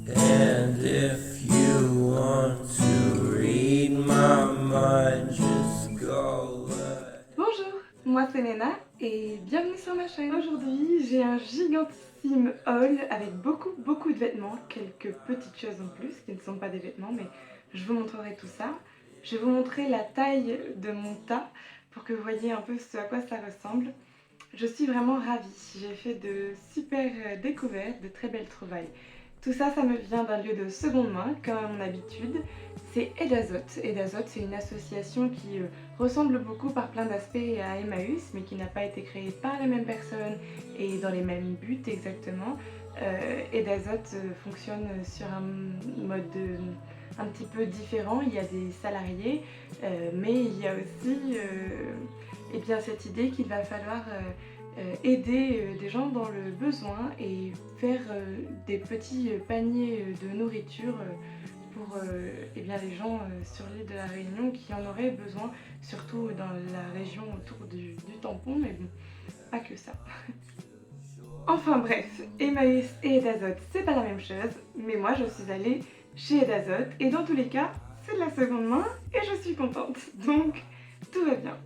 And if you want to read my mind, just go ahead. Bonjour, moi c'est Léna et bienvenue sur ma chaîne. Aujourd'hui j'ai un gigantissime haul avec beaucoup de vêtements, quelques petites choses en plus qui ne sont pas des vêtements mais je vous montrerai tout ça. Je vais vous montrer la taille de mon tas pour que vous voyez un peu ce à quoi ça ressemble. Je suis vraiment ravie, j'ai fait de super découvertes, de très belles trouvailles. Tout ça, ça me vient d'un lieu de seconde main, comme à mon habitude. C'est Edazote. Edazote, c'est une association qui ressemble beaucoup par plein d'aspects à Emmaüs, mais qui n'a pas été créée par les mêmes personnes et dans les mêmes buts exactement. Edazote fonctionne sur un mode un petit peu différent. Il y a des salariés, mais il y a aussi eh bien, cette idée qu'il va falloir aider des gens dans le besoin et faire des petits paniers de nourriture pour eh bien, les gens sur l'île de la Réunion qui en auraient besoin, surtout dans la région autour du tampon, mais bon, pas que ça. Enfin bref, Emmaüs et Edazote, c'est pas la même chose, mais moi je suis allée chez Edazote et dans tous les cas, c'est de la seconde main et je suis contente, donc tout va bien.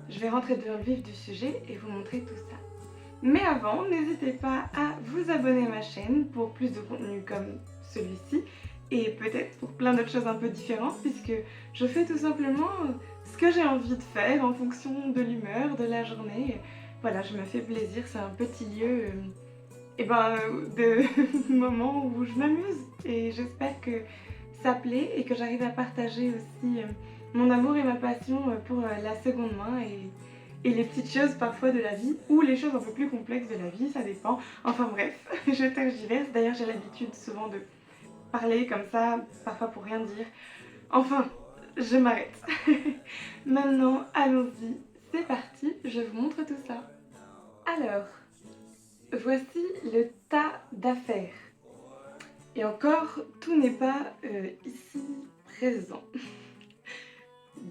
Je vais rentrer dans le vif du sujet et vous montrer tout ça. Mais avant, n'hésitez pas à vous abonner à ma chaîne pour plus de contenu comme celui-ci et peut-être pour plein d'autres choses un peu différentes puisque je fais tout simplement ce que j'ai envie de faire en fonction de l'humeur, de la journée. Voilà, je me fais plaisir, c'est un petit lieu de moments où je m'amuse et j'espère que ça plaît et que j'arrive à partager aussi mon amour et ma passion pour la seconde main et les petites choses parfois de la vie ou les choses un peu plus complexes de la vie, ça dépend. Enfin bref, je tergiverse. D'ailleurs j'ai l'habitude souvent de parler comme ça, parfois pour rien dire. Enfin, je m'arrête. Maintenant, allons-y, c'est parti, je vous montre tout ça. Alors, voici le tas d'affaires. Et encore, tout n'est pas ici présent.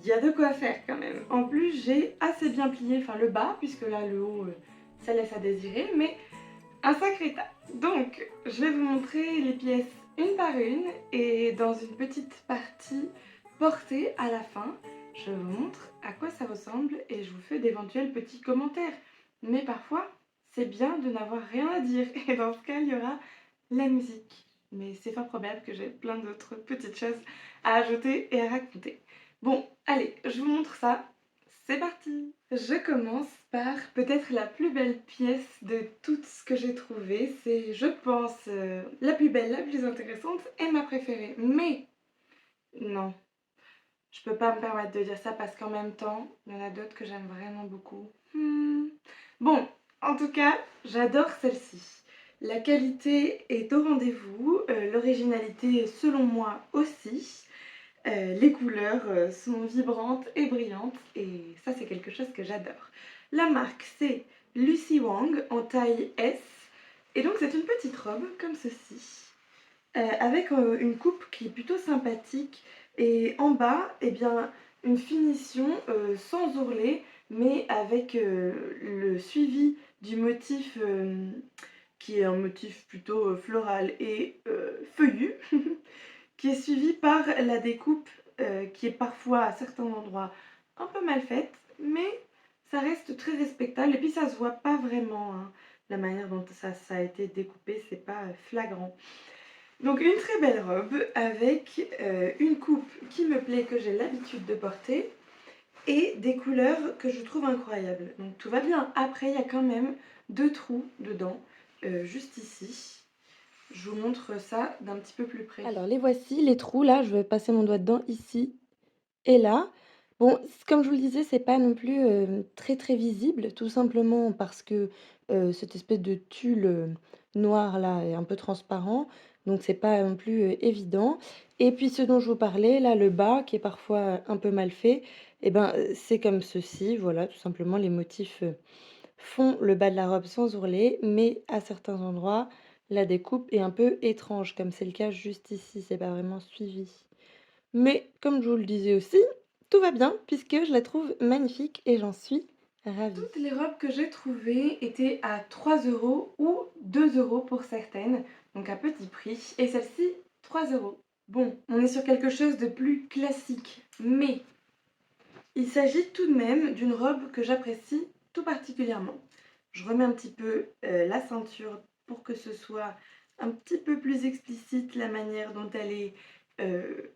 Il y a de quoi faire quand même. En plus, j'ai assez bien plié, enfin le bas, puisque là le haut, ça laisse à désirer, mais un sacré tas. Donc, je vais vous montrer les pièces une par une, et dans une petite partie portée à la fin, je vous montre à quoi ça ressemble et je vous fais d'éventuels petits commentaires. Mais parfois, c'est bien de n'avoir rien à dire, et dans ce cas, il y aura la musique. Mais c'est fort probable que j'ai plein d'autres petites choses à ajouter et à raconter. Bon, allez, je vous montre ça. C'est parti! Je commence par peut-être la plus belle pièce de tout ce que j'ai trouvé. C'est, je pense, la plus belle, la plus intéressante et ma préférée. Mais non, je peux pas me permettre de dire ça parce qu'en même temps, il y en a d'autres que j'aime vraiment beaucoup. Bon, en tout cas, j'adore celle-ci. La qualité est au rendez-vous, l'originalité selon moi aussi. Les couleurs sont vibrantes et brillantes et ça c'est quelque chose que j'adore. La marque c'est Lucy Wang en taille S et donc c'est une petite robe comme ceci avec une coupe qui est plutôt sympathique et en bas eh bien une finition sans ourlet mais avec le suivi du motif qui est un motif plutôt floral et feuillu qui est suivi par la découpe qui est parfois à certains endroits un peu mal faite, mais ça reste très respectable et puis ça se voit pas vraiment, hein. La manière dont ça a été découpé, c'est pas flagrant. Donc une très belle robe avec une coupe qui me plaît, que j'ai l'habitude de porter et des couleurs que je trouve incroyables. Donc tout va bien. Après, il y a quand même 2 trous dedans, juste ici. Je vous montre ça d'un petit peu plus près. Alors les voici, les trous là, je vais passer mon doigt dedans ici et là. Bon, comme je vous le disais, c'est pas non plus très visible, tout simplement parce que cette espèce de tulle noir là est un peu transparent, donc c'est pas non plus évident. Et puis ce dont je vous parlais, là, le bas qui est parfois un peu mal fait, et ben c'est comme ceci, voilà, tout simplement les motifs font le bas de la robe sans ourlet, mais à certains endroits, la découpe est un peu étrange, comme c'est le cas juste ici, c'est pas vraiment suivi. Mais comme je vous le disais aussi, tout va bien puisque je la trouve magnifique et j'en suis Ravie. Toutes les robes que j'ai trouvées étaient à 3 € ou 2 € pour certaines, donc à petit prix. Et celle-ci, 3 €. Bon, on est sur quelque chose de plus classique, mais il s'agit tout de même d'une robe que j'apprécie tout particulièrement. Je remets un petit peu la ceinture pour que ce soit un petit peu plus explicite la manière dont elle est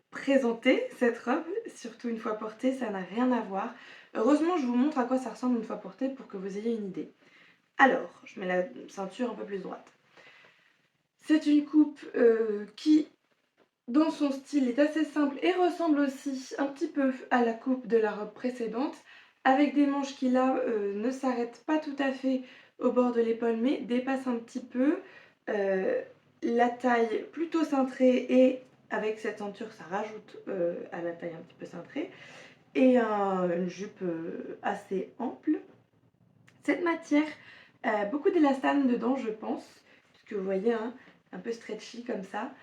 présentée, cette robe. Surtout une fois portée, ça n'a rien à voir. Heureusement, je vous montre à quoi ça ressemble une fois portée pour que vous ayez une idée. Alors, je mets la ceinture un peu plus droite. C'est une coupe qui, dans son style, est assez simple et ressemble aussi un petit peu à la coupe de la robe précédente, avec des manches qui là ne s'arrêtent pas tout à fait au bord de l'épaule, mais dépassent un petit peu. La taille plutôt cintrée et avec cette ceinture, ça rajoute à la taille un petit peu cintrée. Et une jupe assez ample. Cette matière a beaucoup d'élastane dedans, je pense, puisque vous voyez, hein, un peu stretchy comme ça.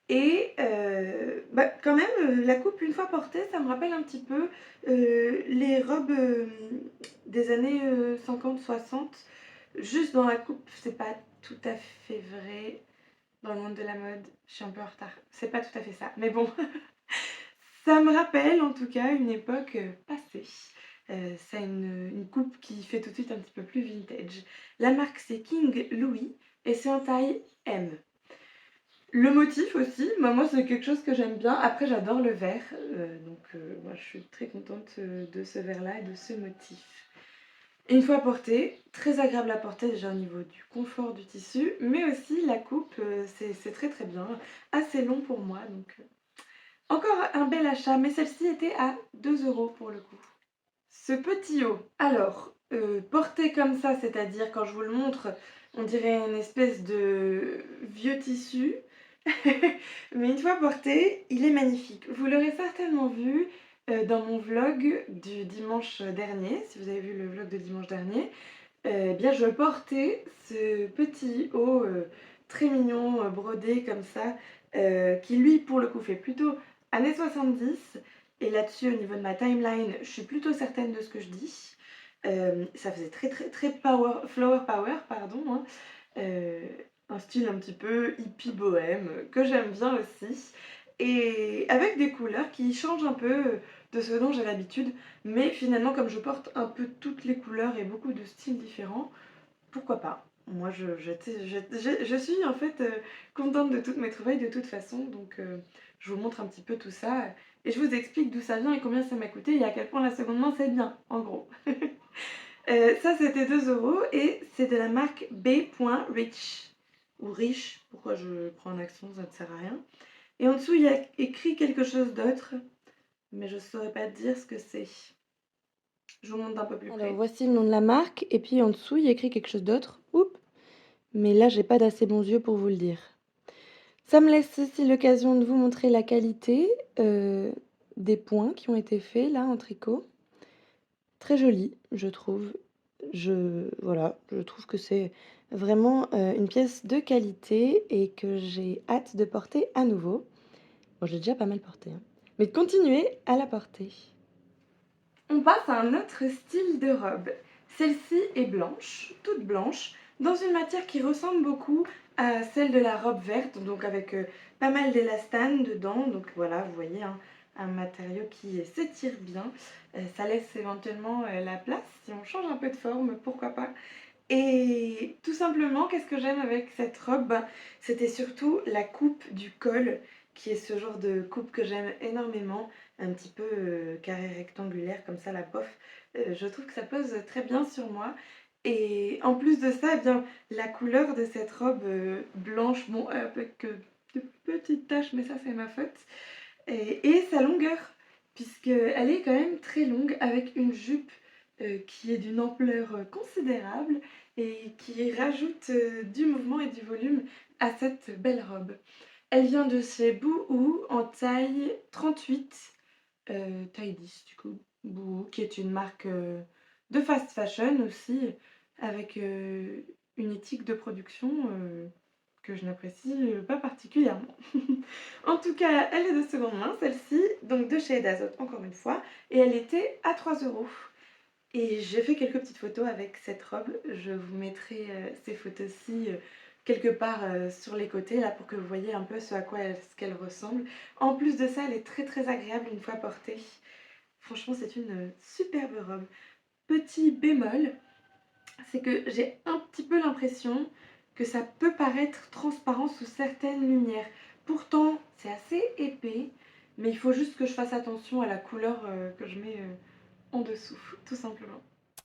Et quand même, la coupe, une fois portée, ça me rappelle un petit peu les robes des années 50-60. Juste dans la coupe, c'est pas tout à fait vrai. Dans le monde de la mode, je suis un peu en retard. C'est pas tout à fait ça. Mais bon, ça me rappelle en tout cas une époque passée. C'est une coupe qui fait tout de suite un petit peu plus vintage. La marque, c'est King Louis et c'est en taille M. Le motif aussi, moi c'est quelque chose que j'aime bien. Après j'adore le vert, donc moi je suis très contente de ce vert-là et de ce motif. Et une fois porté, très agréable à porter déjà au niveau du confort du tissu, mais aussi la coupe, c'est très très bien, assez long pour moi, donc encore un bel achat, mais celle-ci était à 2 € pour le coup. Ce petit haut, alors, porté comme ça, c'est-à-dire quand je vous le montre, on dirait une espèce de vieux tissu. Mais une fois porté, il est magnifique. Vous l'aurez certainement vu dans mon vlog du dimanche dernier, si vous avez vu le vlog de dimanche dernier. Eh bien, je portais ce petit haut très mignon, brodé comme ça, qui lui, pour le coup, fait plutôt années 70. Et là-dessus, au niveau de ma timeline, je suis plutôt certaine de ce que je dis. Ça faisait très très très flower power, pardon, hein. Euh, un style un petit peu hippie bohème que j'aime bien aussi. Et avec des couleurs qui changent un peu de ce dont j'ai l'habitude. Mais finalement, comme je porte un peu toutes les couleurs et beaucoup de styles différents, pourquoi pas? Moi, je suis en fait contente de toutes mes trouvailles de toute façon. Donc, je vous montre un petit peu tout ça. Et je vous explique d'où ça vient et combien ça m'a coûté et à quel point la seconde main c'est bien, en gros. Ça, c'était 2 € et c'est de la marque B.Rich. Ou Rich, pourquoi je prends un accent, ça ne sert à rien. Et en dessous, il y a écrit quelque chose d'autre, mais je ne saurais pas dire ce que c'est. Je vous montre d'un peu plus Alors près. voici le nom de la marque et puis en dessous il y a écrit quelque chose d'autre. Oups, mais là j'ai pas d'assez bons yeux pour vous le dire. Ça me laisse aussi l'occasion de vous montrer la qualité des points qui ont été faits là en tricot. Très joli, je trouve. Voilà, je trouve que c'est vraiment une pièce de qualité et que j'ai hâte de porter à nouveau. Bon, j'ai déjà pas mal porté, hein, mais de continuer à la porter. On passe à un autre style de robe. Celle-ci est blanche, toute blanche, dans une matière qui ressemble beaucoup à celle de la robe verte, donc avec pas mal d'élastane dedans. Donc voilà, vous voyez, hein, un matériau qui s'étire bien. Ça laisse éventuellement la place. Si on change un peu de forme, pourquoi pas. Et tout simplement, qu'est-ce que j'aime avec cette robe? C'était surtout la coupe du col, qui est ce genre de coupe que j'aime énormément, un petit peu carré rectangulaire, comme ça, la pof. Je trouve que ça pose très bien sur moi. Et en plus de ça, eh bien, la couleur de cette robe blanche, bon, avec de petites taches, mais ça, c'est ma faute. Et sa longueur, puisqu'elle est quand même très longue, avec une jupe qui est d'une ampleur considérable et qui rajoute du mouvement et du volume à cette belle robe. Elle vient de chez Boohoo en taille 38, taille 10 du coup. Boohoo, qui est une marque de fast fashion aussi, avec une éthique de production que je n'apprécie pas particulièrement. En tout cas, elle est de seconde main, celle-ci, donc de chez Dazotte encore une fois, et elle était à 3 €. Et j'ai fait quelques petites photos avec cette robe. Je vous mettrai ces photos-ci quelque part sur les côtés là pour que vous voyez un peu ce à quoi ce qu'elle ressemble. En plus de ça, elle est très très agréable une fois portée. Franchement, c'est une superbe robe. Petit bémol, c'est que j'ai un petit peu l'impression que ça peut paraître transparent sous certaines lumières. Pourtant, c'est assez épais, mais il faut juste que je fasse attention à la couleur que je mets en dessous, tout simplement.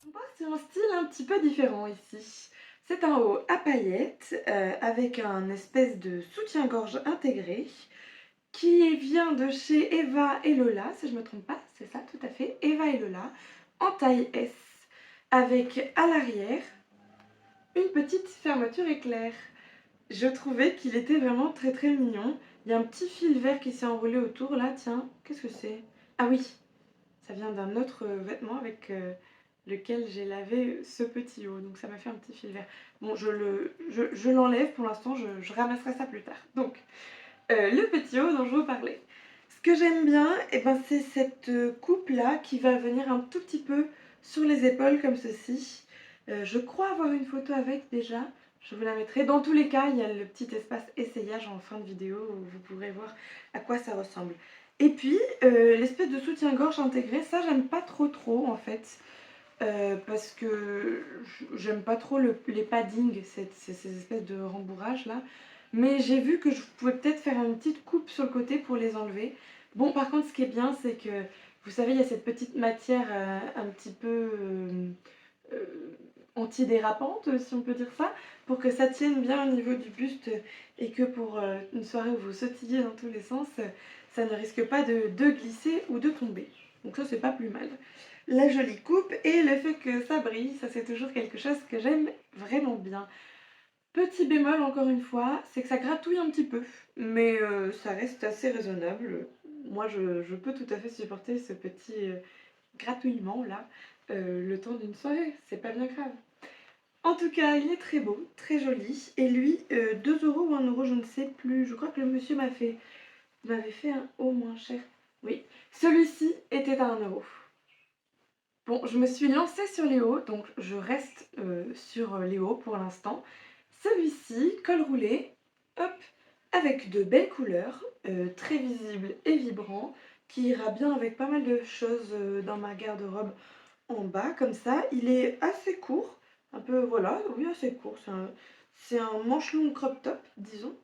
On part sur un style un petit peu différent ici. C'est un haut à paillettes avec un espèce de soutien-gorge intégré qui vient de chez Eva et Lola, si je ne me trompe pas, c'est ça tout à fait, Eva et Lola, en taille S, avec à l'arrière une petite fermeture éclair. Je trouvais qu'il était vraiment très très mignon. Il y a un petit fil vert qui s'est enroulé autour là, tiens, qu'est-ce que c'est? Ah oui, ça vient d'un autre vêtement avec lequel j'ai lavé ce petit haut, donc ça m'a fait un petit fil vert. Bon, je l'enlève pour l'instant, je ramasserai ça plus tard. Donc, le petit haut dont je vous parlais. Ce que j'aime bien, eh ben, c'est cette coupe là qui va venir un tout petit peu sur les épaules comme ceci. Je crois avoir une photo avec déjà, je vous la mettrai. Dans tous les cas, il y a le petit espace essayage en fin de vidéo où vous pourrez voir à quoi ça ressemble. Et puis, l'espèce de soutien-gorge intégré, ça j'aime pas trop en fait. Parce que j'aime pas trop les paddings, ces espèces de rembourrages là. Mais j'ai vu que je pouvais peut-être faire une petite coupe sur le côté pour les enlever. Bon, par contre, ce qui est bien, c'est que, vous savez, il y a cette petite matière un petit peu antidérapante, si on peut dire ça, pour que ça tienne bien au niveau du buste et que pour une soirée où vous sautillez dans tous les sens, ça ne risque pas de glisser ou de tomber. Donc ça, c'est pas plus mal. La jolie coupe et le fait que ça brille, ça c'est toujours quelque chose que j'aime vraiment bien. Petit bémol encore une fois, c'est que ça gratouille un petit peu, mais ça reste assez raisonnable. Moi je peux tout à fait supporter ce petit gratouillement là le temps d'une soirée, c'est pas bien grave. En tout cas, il est très beau, très joli, et lui, 2 € ou 1 €, je ne sais plus, je crois que le monsieur m'avait fait un haut moins cher. Oui, celui-ci était à 1 €. Bon, je me suis lancée sur les hauts, donc je reste sur les hauts pour l'instant. Celui-ci, col roulé, hop, avec de belles couleurs, très visibles et vibrants, qui ira bien avec pas mal de choses dans ma garde-robe en bas, comme ça. Il est assez court, un peu, voilà, oui, assez court. C'est un manche long crop top, disons.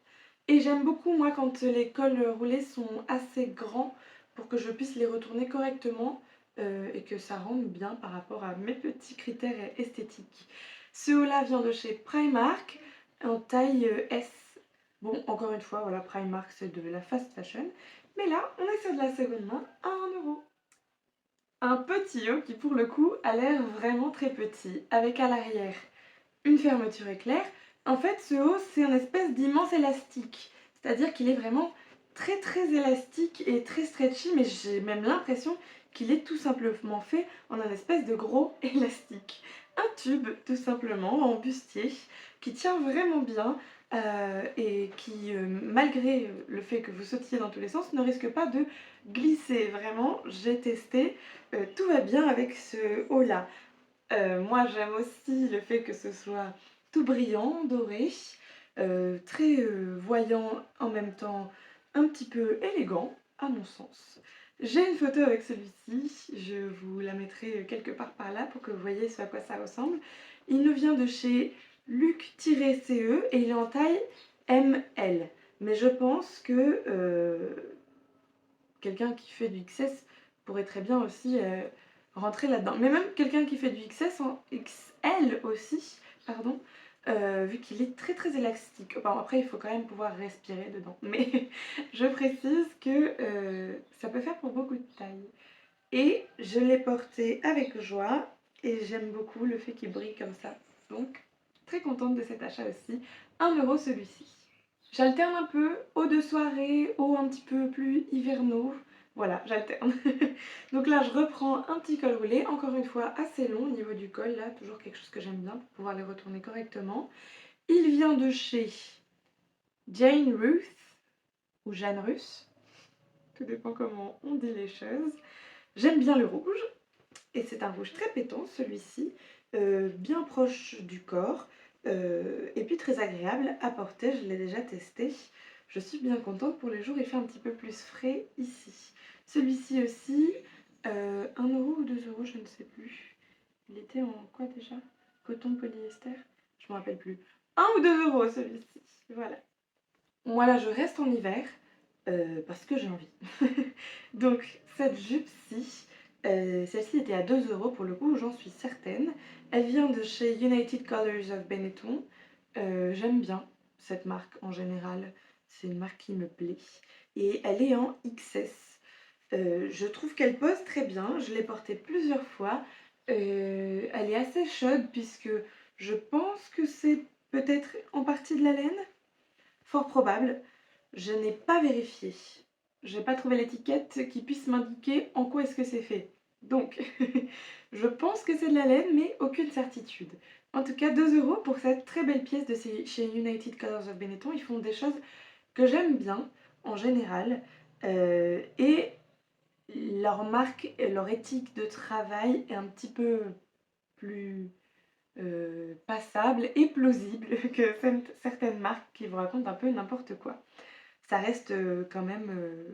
Et j'aime beaucoup, moi, quand les cols roulés sont assez grands pour que je puisse les retourner correctement et que ça rentre bien par rapport à mes petits critères esthétiques. Ce haut-là vient de chez Primark, en taille S. Bon, encore une fois, voilà, Primark, c'est de la fast fashion. Mais là, on est sur de la seconde main à 1 €. Un petit haut qui, pour le coup, a l'air vraiment très petit, avec à l'arrière une fermeture éclair. En fait, ce haut, c'est un espèce d'immense élastique. C'est-à-dire qu'il est vraiment très très élastique et très stretchy, mais j'ai même l'impression qu'il est tout simplement fait en un espèce de gros élastique. Un tube, tout simplement, en bustier, qui tient vraiment bien et qui, malgré le fait que vous sautiez dans tous les sens, ne risque pas de glisser. Vraiment, j'ai testé, tout va bien avec ce haut-là. Moi j'aime aussi le fait que ce soit tout brillant, doré, très voyant, en même temps un petit peu élégant, à mon sens. J'ai une photo avec celui-ci, je vous la mettrai quelque part par là pour que vous voyez ce à quoi ça ressemble. Il nous vient de chez Luc-CE et il est en taille ML. Mais je pense que quelqu'un qui fait du XS pourrait très bien aussi rentrer là-dedans. Mais même quelqu'un qui fait du XS en XL aussi, pardon, vu qu'il est très très élastique. Bon, après, il faut quand même pouvoir respirer dedans. Mais je précise que ça peut faire pour beaucoup de tailles. Et je l'ai porté avec joie et j'aime beaucoup le fait qu'il brille comme ça. Donc, très contente de cet achat aussi. 1 € celui-ci. J'alterne un peu, haut de soirée, haut un petit peu plus hivernaux. Voilà, j'alterne. Donc là, je reprends un petit col roulé, encore une fois assez long au niveau du col, là, toujours quelque chose que j'aime bien pour pouvoir les retourner correctement. Il vient de chez Jane Ruth, ou Jeanne Russe, tout dépend comment on dit les choses. J'aime bien le rouge, Et c'est un rouge très pétant celui-ci, bien proche du corps, et puis très agréable à porter, je l'ai déjà testé. Je suis bien contente pour les jours, il fait un petit peu plus frais ici. Celui-ci aussi, 1 € ou 2 €, je ne sais plus. Il était en quoi déjà? Coton polyester? Je me rappelle plus. 1 ou 2 € celui-ci, voilà. Moi là je reste en hiver, parce que j'ai envie. Donc cette jupe-ci, celle-ci était à 2 € pour le coup, j'en suis certaine. Elle vient de chez United Colors of Benetton. J'aime bien cette marque en général, c'est une marque qui me plaît. Et elle est en XS. Je trouve qu'elle pose très bien, je l'ai portée plusieurs fois. Elle est assez chaude puisque je pense que c'est peut-être en partie de la laine. Fort probable. Je n'ai pas vérifié. J'ai pas trouvé l'étiquette qui puisse m'indiquer en quoi est-ce que c'est fait. Donc, je pense que c'est de la laine, mais aucune certitude. En tout cas, 2 € pour cette très belle pièce de chez United Colors of Benetton. Ils font des choses que j'aime bien, en général. Et leur marque, et leur éthique de travail est un petit peu plus passable et plausible que certaines marques qui vous racontent un peu n'importe quoi. Ça reste quand même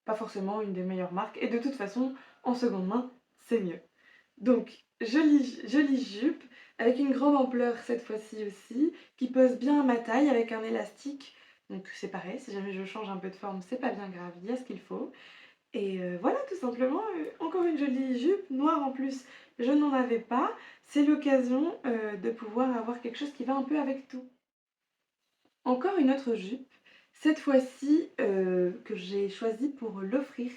pas forcément une des meilleures marques et de toute façon en seconde main c'est mieux. Donc jolie jupe avec une grande ampleur cette fois-ci aussi qui pose bien à ma taille avec un élastique, donc c'est pareil, si jamais je change un peu de forme c'est pas bien grave, il y a ce qu'il faut. Et voilà, tout simplement, encore une jolie jupe, noire en plus, je n'en avais pas. C'est l'occasion de pouvoir avoir quelque chose qui va un peu avec tout. Encore une autre jupe, cette fois-ci que j'ai choisi pour l'offrir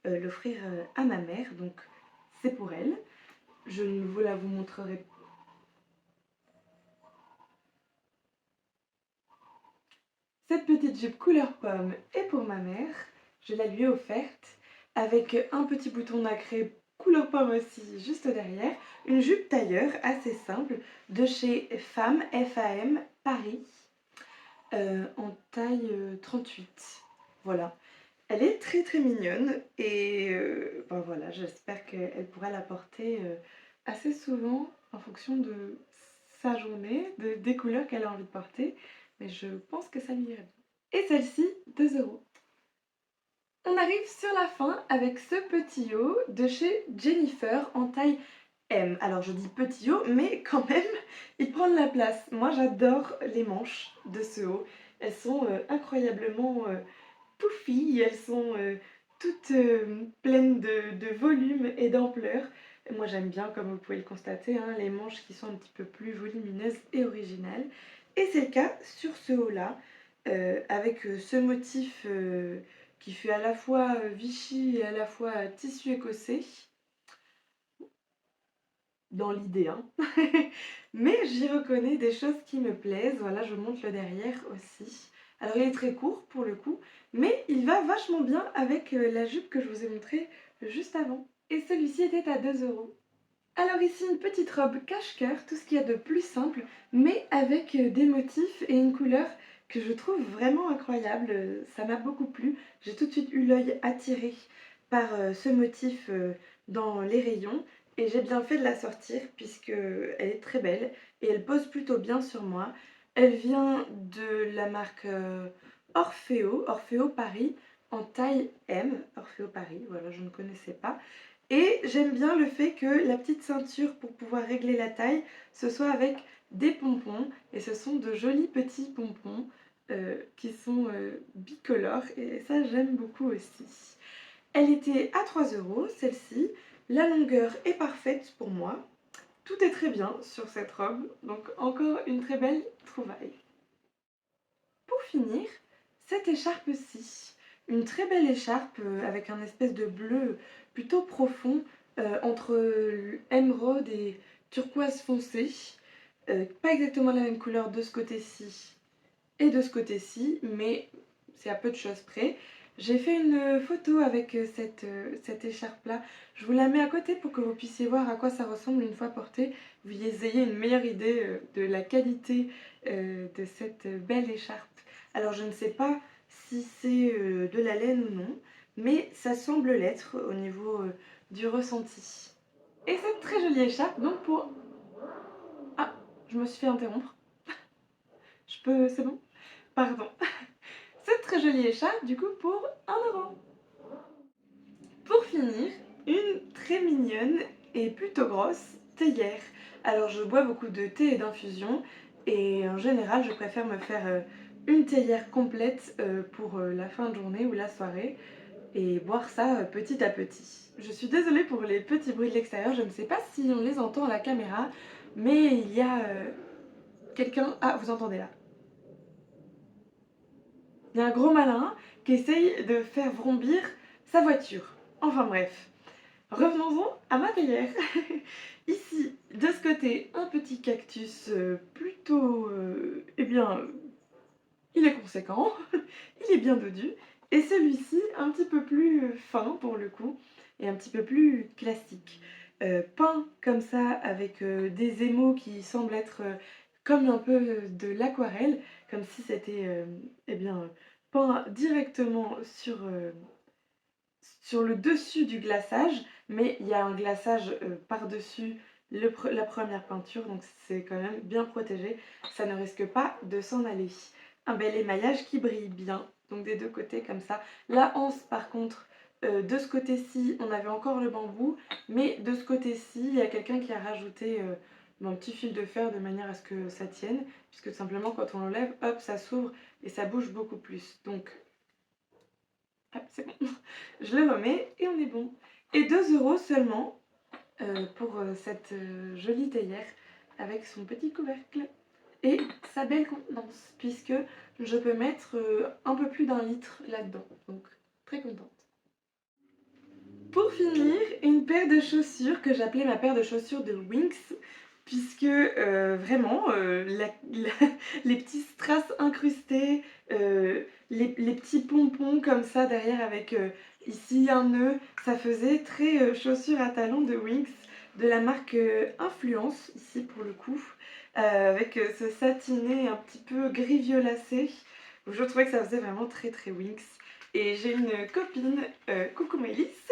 à ma mère, donc c'est pour elle. Je ne vous la vous montrerai. Cette petite jupe couleur pomme est pour ma mère, je la lui ai offerte avec un petit bouton nacré couleur pomme aussi juste derrière, une jupe tailleur assez simple de chez Femme, F-A-M, Paris, en taille 38. Voilà, elle est très très mignonne et ben voilà, j'espère qu'elle pourra la porter assez souvent en fonction de sa journée, des couleurs qu'elle a envie de porter, mais je pense que ça lui irait bien. Et celle-ci, 2 €. On arrive sur la fin avec ce petit haut de chez Jennifer en taille M. Alors je dis petit haut, mais quand même, il prend de la place. Moi j'adore les manches de ce haut. Elles sont incroyablement pouffies, elles sont toutes pleines de volume et d'ampleur. Moi j'aime bien, comme vous pouvez le constater, hein, les manches qui sont un petit peu plus volumineuses et originales. Et c'est le cas sur ce haut-là, avec ce motif qui fait à la fois Vichy et à la fois tissu écossais. Dans l'idée, hein. Mais j'y reconnais des choses qui me plaisent. Voilà, je monte le derrière aussi. Alors il est très court pour le coup, mais il va vachement bien avec la jupe que je vous ai montrée juste avant. Et celui-ci était à 2 €. Alors ici une petite robe cache-cœur, tout ce qu'il y a de plus simple, mais avec des motifs et une couleur que je trouve vraiment incroyable. Ça m'a beaucoup plu. J'ai tout de suite eu l'œil attiré par ce motif dans les rayons. Et j'ai bien fait de la sortir puisque elle est très belle et elle pose plutôt bien sur moi. Elle vient de la marque Orfeo Paris en taille M. Orfeo Paris, voilà, je ne connaissais pas. Et j'aime bien le fait que la petite ceinture pour pouvoir régler la taille, ce soit avec des pompons. Et ce sont de jolis petits pompons qui sont bicolores et ça j'aime beaucoup aussi. Elle était à 3 € celle-ci. La longueur est parfaite pour moi. Tout est très bien sur cette robe, donc encore une très belle trouvaille. Pour finir, cette écharpe-ci, une très belle écharpe avec un espèce de bleu plutôt profond entre émeraude et turquoise foncé. Pas exactement la même couleur de ce côté-ci et de ce côté-ci, mais c'est à peu de choses près. J'ai fait une photo avec cette écharpe-là. Je vous la mets à côté pour que vous puissiez voir à quoi ça ressemble une fois portée. Vous ayez une meilleure idée de la qualité de cette belle écharpe. Alors je ne sais pas si c'est de la laine ou non, mais ça semble l'être au niveau du ressenti. Et cette très jolie écharpe, donc pour... Ah, je me suis fait interrompre. Je peux... c'est bon? Pardon. Cette très jolie écharpe, du coup, pour 1 €. Pour finir, une très mignonne et plutôt grosse théière. Alors je bois beaucoup de thé et d'infusion et en général je préfère me faire une théière complète pour la fin de journée ou la soirée et boire ça petit à petit. Je suis désolée pour les petits bruits de l'extérieur, je ne sais pas si on les entend à la caméra, mais il y a quelqu'un... Ah, vous entendez là? Il y a un gros malin qui essaye de faire vrombir sa voiture. Enfin bref. Revenons-en à ma théière. Ici, de ce côté, un petit cactus plutôt... eh bien, il est conséquent, il est bien dodu. Et celui-ci, un petit peu plus fin pour le coup, et un petit peu plus classique. Peint comme ça, avec des émaux qui semblent être comme un peu de l'aquarelle, comme si c'était eh bien, peint directement sur le dessus du glaçage, mais il y a un glaçage par-dessus la première peinture, donc c'est quand même bien protégé, ça ne risque pas de s'en aller. Un bel émaillage qui brille bien, donc des deux côtés comme ça. La anse par contre, de ce côté-ci, on avait encore le bambou, mais de ce côté-ci, il y a quelqu'un qui a rajouté un petit fil de fer de manière à ce que ça tienne, puisque tout simplement quand on l'enlève, hop, ça s'ouvre et ça bouge beaucoup plus. Donc hop, c'est bon. Je le remets et on est bon. Et 2 € seulement pour cette jolie théière avec son petit couvercle et sa belle contenance, puisque je peux mettre un peu plus d'1 litre là-dedans. Donc très contente. Pour finir, une paire de chaussures que j'appelais ma paire de chaussures de Winx, puisque vraiment, les petits strass incrustés, les petits pompons comme ça derrière avec ici un nœud, ça faisait très chaussures à talons de Winx, de la marque Influence, ici pour le coup, avec ce satiné un petit peu gris violacé. Je trouvais que ça faisait vraiment très très Winx. Et j'ai une copine, coucou Mélisse,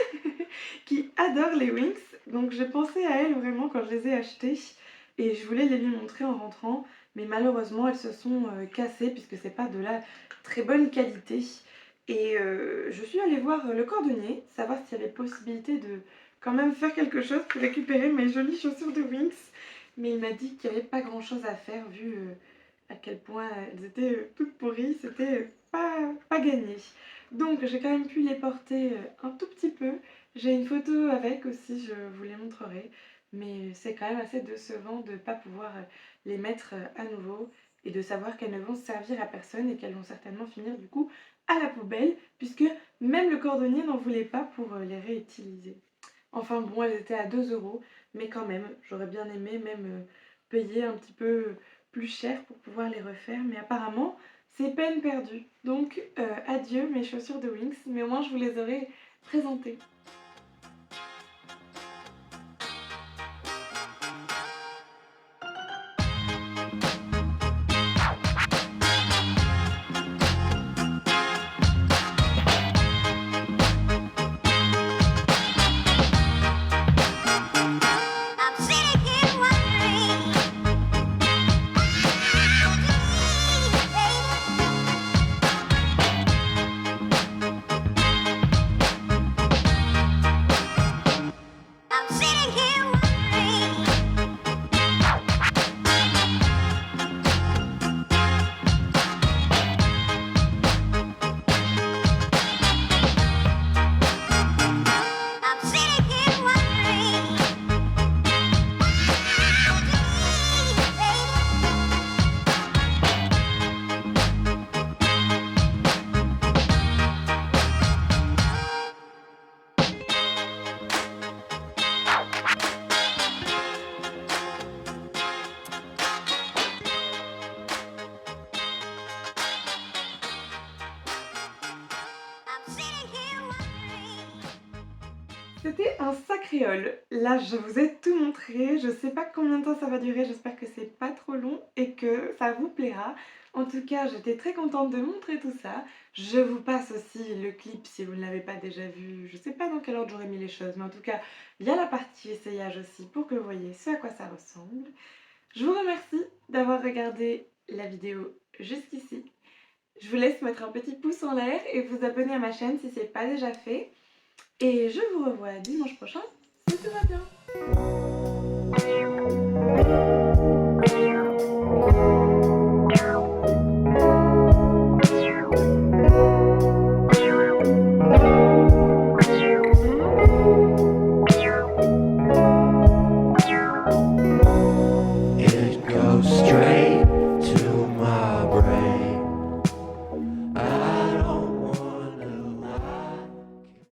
qui adore les Winx, donc j'ai pensé à elle vraiment quand je les ai achetés et je voulais les lui montrer en rentrant, mais malheureusement elles se sont cassées puisque c'est pas de la très bonne qualité. Et je suis allée voir le cordonnier, savoir s'il y avait possibilité de quand même faire quelque chose pour récupérer mes jolies chaussures de Winx, mais il m'a dit qu'il n'y avait pas grand chose à faire vu à quel point elles étaient toutes pourries, c'était pas gagné. Donc j'ai quand même pu les porter un tout petit peu. J'ai une photo avec aussi, je vous les montrerai. Mais c'est quand même assez décevant de ne pas pouvoir les mettre à nouveau et de savoir qu'elles ne vont servir à personne et qu'elles vont certainement finir du coup à la poubelle puisque même le cordonnier n'en voulait pas pour les réutiliser. Enfin bon, elles étaient à 2 €, mais quand même, j'aurais bien aimé même payer un petit peu plus cher pour pouvoir les refaire. Mais apparemment, c'est peine perdue. Donc, adieu mes chaussures de Winx, mais au moins je vous les aurai présentées. I'm sitting here wondering I'm sitting here wondering I'm sitting here wondering I'm sitting here wondering C'était un sacré haul. Là, je vous ai tout montré. Je sais pas combien de temps ça va durer. J'espère que c'est pas trop long et que ça vous plaira. En tout cas, j'étais très contente de montrer tout ça. Je vous passe aussi le clip si vous ne l'avez pas déjà vu. Je sais pas dans quel ordre j'aurais mis les choses, mais en tout cas, il y a la partie essayage aussi pour que vous voyez ce à quoi ça ressemble. Je vous remercie d'avoir regardé la vidéo jusqu'ici. Je vous laisse mettre un petit pouce en l'air et vous abonner à ma chaîne si ce n'est pas déjà fait. Et je vous revois dimanche prochain si tout va bien.